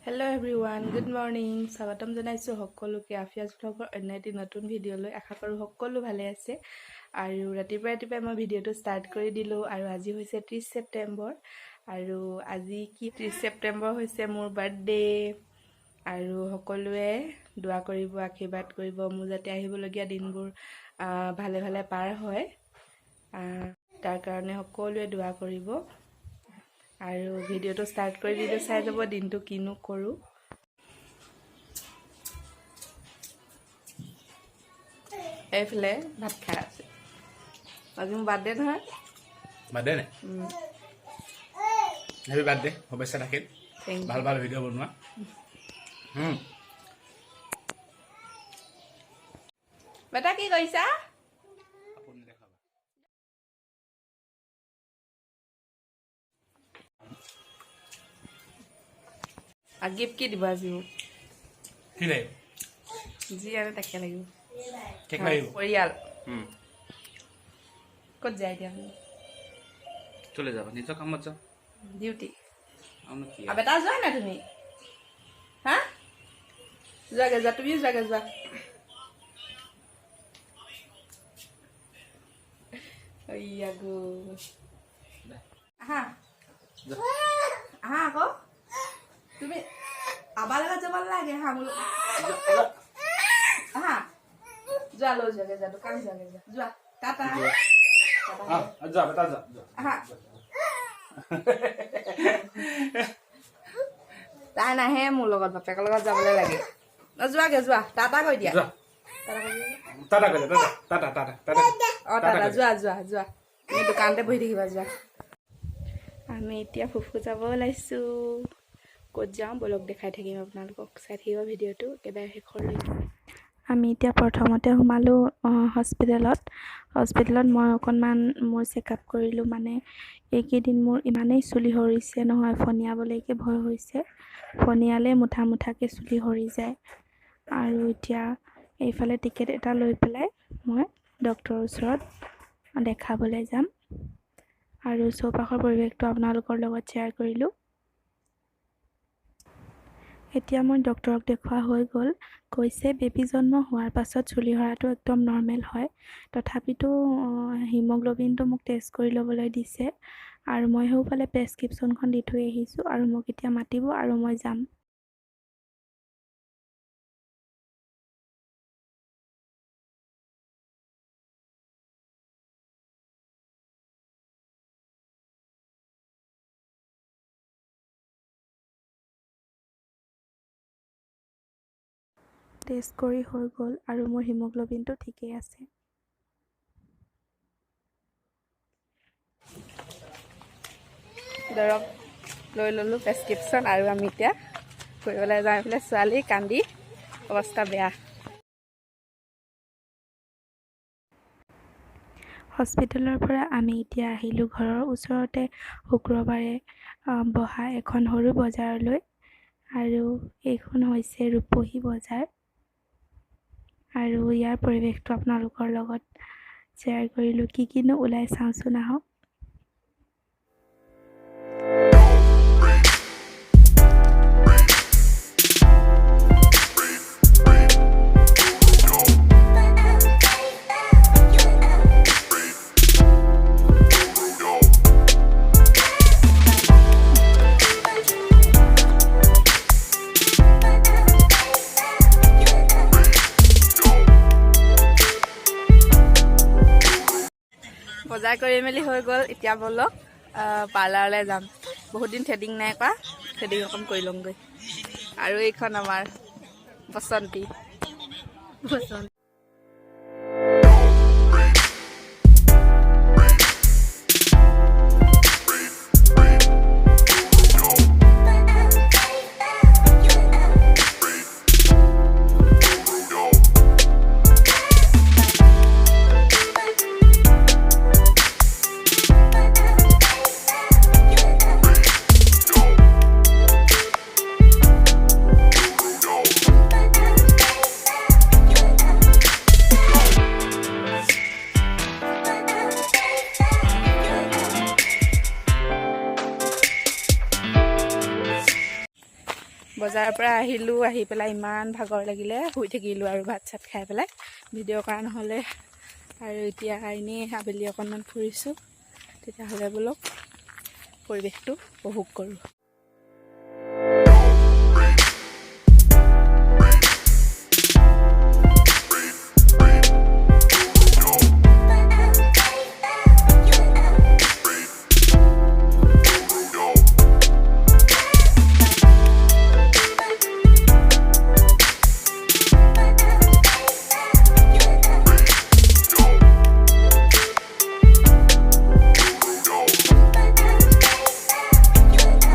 Hello' everyone, good morning. স্বাগতম জনাইছোঁ সকলোকে আফিয়াজ ব্লগৰ অন্য এটি নতুন ভিডিঅ'লৈ। আশা কৰোঁ সকলো ভালে আছে। আৰু ৰাতিপুৱাই মই ভিডিঅ'টো ষ্টাৰ্ট কৰি দিলোঁ। আৰু আজি হৈছে 30 ছেপ্টেম্বৰ। আৰু আজি কি 30 ছেপ্টেম্বৰ হৈছে মোৰ বাৰ্থডে। আৰু সকলোৱে দোৱা কৰিব, আশীৰ্বাদ কৰিব মোৰ যাতে আহিবলগীয়া দিনবোৰ ভালে ভালে পাৰ হয়। তাৰ কাৰণে সকলোৱে দোৱা কৰিব। আৰু ভিডিঅ'টো ষ্টাৰ্ট কৰি দিলে চাই যাব দিনটো কিনো কৰোঁ। এইফালে ভাত খাই আছে। আজি মোৰ বাৰ্থডে নহয়। বাৰ্থডে নে? হেপী বাৰ্থডে, শুভেচ্ছা থাকিল। ভাল ভাল ভিডিঅ' বনোৱা। বেটা কি কৰিছা? গিফ্ট কি দিব আজি মোক? কি লাগিব? যি আৰু তাকে লাগিব। কেক লাগিব? পৰিয়াল ক'ত যায় এতিয়া? চলে যাবা, নিজৰ কামত যাওঁ। ডিউটি। কি বেটা যোৱা নাই তুমি? হা যোৱাগে যোৱা, তুমিও যোৱাগে যোৱা। আহা আহা আকৌ তুমি আবাৰ লগত যাব লাগে। আহা মোৰ আহা যোৱা, লৈ যোৱাগে যোৱা, দোকান যোৱাগে যোৱা, যোৱা। টাটা যা বেটা যা। আহা। তাই নাহে মোৰ লগত, বাপেকৰ লগত যাবলৈ লাগে। যোৱাগে যোৱা, টাটা কৈ দিয়া। টাটা কৈ দিয়া, টাটা টাটা টাটা। অঁ টাটা, যোৱা যোৱা যোৱা, তুমি দোকানতে বহি থাকিবা, যোৱা। আমি এতিয়া ফুফু যাব ওলাইছোঁ। ক'ত যাওঁ বলক দেখাই থাকিম আপোনালোকক। চাই থাকিব ভিডিঅ'টো একেবাৰে শেষলৈকে। আমি এতিয়া প্ৰথমতে সোমালোঁ হস্পিটেলত মই অকণমান মোৰ চেকআপ কৰিলোঁ। মানে এইকেইদিন মোৰ ইমানেই চুলি সৰিছে নহয়, ফনিয়াবলৈকে ভয় হৈছে। ফনিয়ালে মুঠা মুঠাকৈ চুলি সৰি যায়। আৰু এতিয়া এইফালে টিকেট এটা লৈ পেলাই মই ডক্তৰৰ ওচৰত দেখাবলৈ যাম। আৰু চৌপাশৰ পৰিৱেশটো আপোনালোকৰ লগত শ্বেয়াৰ কৰিলোঁ। এতিয়া মই ডক্তৰক দেখুওৱা হৈ গ'ল। কৈছে বেবী জন্ম হোৱাৰ পাছত চুলি সৰাটো একদম নৰ্মেল হয়। তথাপিতো হিমগ্ল'বিনটো মোক টেষ্ট কৰি ল'বলৈ দিছে। আৰু মই সেইফালে প্ৰেছক্ৰিপশ্যনখন দি থৈ আহিছোঁ। আৰু মোক এতিয়া মাতিব আৰু মই যাম। টেষ্ট কৰি হৈ গ'ল আৰু মোৰ হিমগ্ল'বিনটো ঠিকেই আছে। দৰৱ লৈ ল'লোঁ, প্ৰেছক্ৰিপশ্যন। আৰু আমি এতিয়া ফুৰিবলৈ যাওঁ। এইফালে ছোৱালী কান্দি অৱস্থা বেয়া। হস্পিটেলৰ পৰা আমি এতিয়া আহিলোঁ ঘৰৰ ওচৰতে শুক্ৰবাৰে বহা এখন সৰু বজাৰলৈ। আৰু এইখন হৈছে ৰূপহী বজাৰ। আৰু ইয়াৰ পৰিৱেশটো আপোনালোকৰ লগত শ্বেয়াৰ কৰিলোঁ। কিনো ওলাই চাওঁচোন আহক। বজাৰ কৰি মেলি হৈ গ'ল। এতিয়া বলক পাৰ্লাৰলৈ যাম। বহুত দিন থ্ৰেডিং নাই কৰা, থ্ৰেডিং অকণ কৰি লওঁগৈ। আৰু এইখন আমাৰ বসন্তী। বজাৰৰ পৰা আহিলোঁ, আহি পেলাই ইমান ভাগৰ লাগিলে, শুই থাকিলোঁ আৰু ভাত চাত খাই পেলাই, ভিডিঅ' কৰা নহ'লে। আৰু এতিয়া এনেই আবেলি অকণমান ফুৰিছোঁ। তেতিয়াহ'লে বোলো পৰিৱেশটো উপভোগ কৰোঁ।